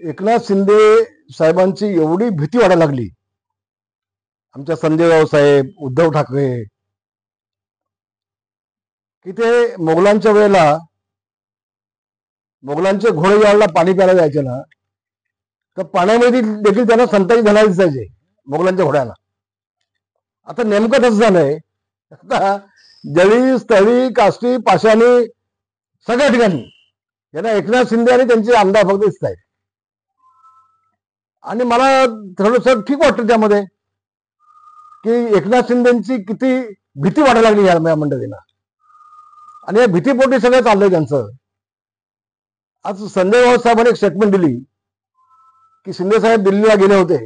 एकनाथ शिंदे साहेबांची एवढी भीती वाटायला लागली, आमच्या संजय राऊत साहेब, उद्धव ठाकरे, की ते मोगलांच्या वेळेला मोगलांचे घोडे ज्यावेळेला पाणी प्यायला जायचे ना, तर पाण्यामध्ये देखील त्यांना संताजी झाला दिसायचे मोगलांच्या घोड्याला. आता नेमकं तसं झालंय. आता जळी, स्थळी, काष्टी, पाषाणी सगळ्या ठिकाणी यांना एकनाथ शिंदे आणि त्यांचे आमदार फक्त दिसत आहेत. आणि मला थोडंसं ठीक वाटतं त्यामध्ये की एकनाथ शिंदेची किती भीती वाटायला लागली या मंडळींना, आणि या भीतीपोटी सगळं चाललंय त्यांचं. आज संजय राऊत साहेबांनी एक स्टेटमेंट दिली की शिंदे साहेब दिल्लीला गेले होते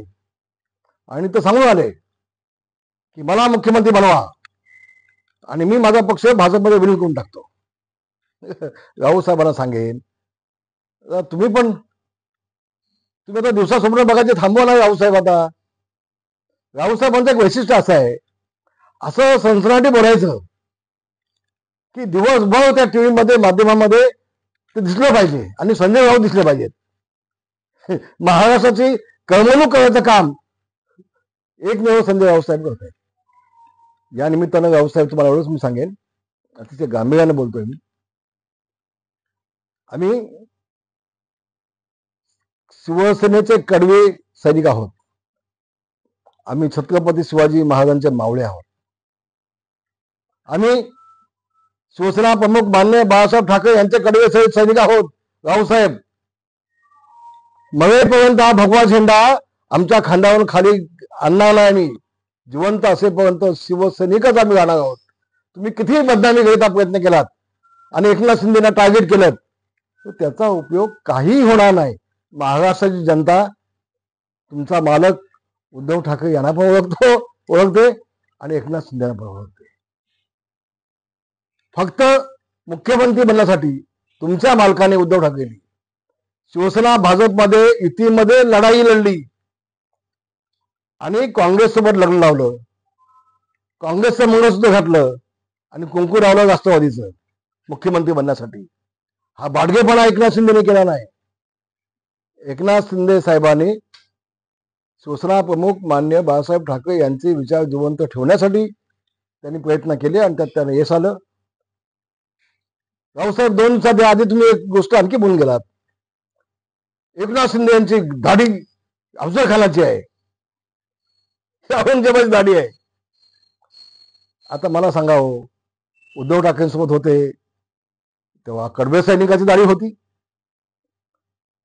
आणि ते सांगून आले की मला मुख्यमंत्री बनवा आणि मी माझा पक्ष भाजपमध्ये विलीन करून टाकतो. राऊत साहेबांना सांगेन, तुम्ही आता दिवसासमोर बघायचे थांबवा ना राऊत साहेब. आता राऊत साहेबांचं एक वैशिष्ट्य असं आहे, असं सनसनाटी बोलायचं की दिवसभर त्या टीव्ही मध्ये, माध्यमांमध्ये ते दिसलं पाहिजे आणि संजय राऊत दिसले पाहिजेत. महाराष्ट्राची करमणूक करायचं काम एकमेव संजय राऊत साहेब करत आहेत. या निमित्तानं राऊत साहेब तुम्हाला एवढंच मी सांगेन, अतिशय गांभीर्याने बोलतोय मी, आम्ही शिवसेनेचे कडवे सैनिक आहोत. आम्ही छत्रपती शिवाजी महाराजांचे मावळे आहोत. आम्ही शिवसेना प्रमुख माननीय बाळासाहेब ठाकरे यांचे कडवे सैनिक आहोत. रावसाहेब, मरेपर्यंत हा भगवा झेंडा आमच्या खांद्यावरून खाली आणणार नाही. आम्ही जिवंत असेपर्यंत शिवसैनिकच आम्ही राहणार आहोत. तुम्ही कितीही बदनामी करण्याचा प्रयत्न केलात आणि एकनाथ शिंदेना टार्गेट केलं, तर त्याचा उपयोग काही होणार नाही. महाराष्ट्राची जनता तुमचा मालक उद्धव ठाकरे यांना पण ओळखते आणि एकनाथ शिंदेना पण ओळखते. फक्त मुख्यमंत्री बनण्यासाठी तुमच्या मालकाने उद्धव ठाकरेंनी शिवसेना भाजपमध्ये युतीमध्ये लढाई लढली आणि काँग्रेस सोबत लग्न लावलं, काँग्रेसचं मंगळसूत्र घातलं आणि कुंकू लावलं राष्ट्रवादीचं मुख्यमंत्री बनण्यासाठी. हा बाडगेपणा एकनाथ शिंदेने केला नाही. एकनाथ शिंदे साहेबांनी शिवसेना प्रमुख माननीय बाळासाहेब ठाकरे यांचे विचार जिवंत ठेवण्यासाठी त्यांनी प्रयत्न केले आणि त्यात त्यांना यश आलं. रावसाहेब, 2 दिवसाच्या आधी तुम्ही एक गोष्ट आणखी बोलून गेलात. एकनाथ शिंदे यांची दाढी अफजल खानाची आहे, औरंगजेबाची दाढी आहे. आता मला सांगा हो, उद्धव ठाकरेंसोबत होते तेव्हा कडवे सैनिकाची दाढी होती.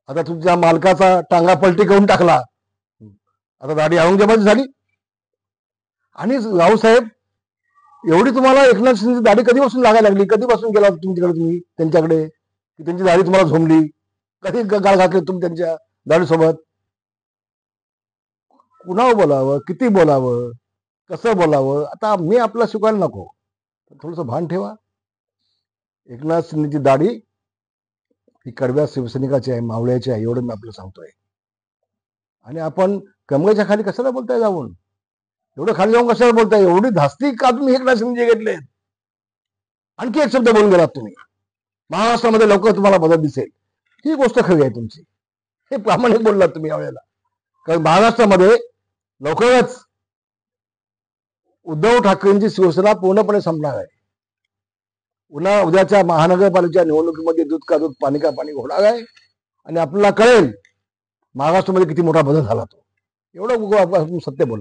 आता तुमच्या मालकाचा टांगा पलटी करून टाकला, आता दाढी औरंगजेबाची झाली. आणि रावसाहेब, एवढी तुम्हाला एकनाथ शिंदेची दाढी कधीपासून लागायला लागली? कधीपासून गेला तुमच्याकडे तुम्ही त्यांच्याकडे की त्यांची दाढी तुम्हाला झोंबली? कधी गाळ घातले तुम्ही त्यांच्या दाढीसोबत? कुणावर बोलावं, किती बोलावं, कसं बोलावं? आता मी आपला शिकवायला नको, थोडंसं भान ठेवा. एकनाथ शिंदेची दाढी ही कडव्या शिवसैनिकाची आहे, मावळ्याची आहे, एवढं मी आपलं सांगतोय. आणि आपण कमरेच्या खाली कशाला बोलताय जाऊन? एवढं खाली जाऊन कशाला बोलताय? एवढी धास्ती का तुम्ही एकनाथ शिंदे घेतलेत? आणखी एक शब्द बोलून गेलात तुम्ही, महाराष्ट्रामध्ये लवकर तुम्हाला बदल दिसेल. ही गोष्ट खरी आहे तुमची, हे प्रामाणिक बोललात तुम्ही यावेळेला. कारण महाराष्ट्रामध्ये लवकरच उद्धव ठाकरेंची शिवसेना पूर्णपणे संपणार आहे. उद्याच्या महानगरपालिकेच्या निवडणुकीमध्ये दूध का दूध, पाणी का पाणी होणार आहे आणि आपल्याला कळेल महाराष्ट्रामध्ये किती मोठा बदल झाला तो. एवढं सत्य बोल.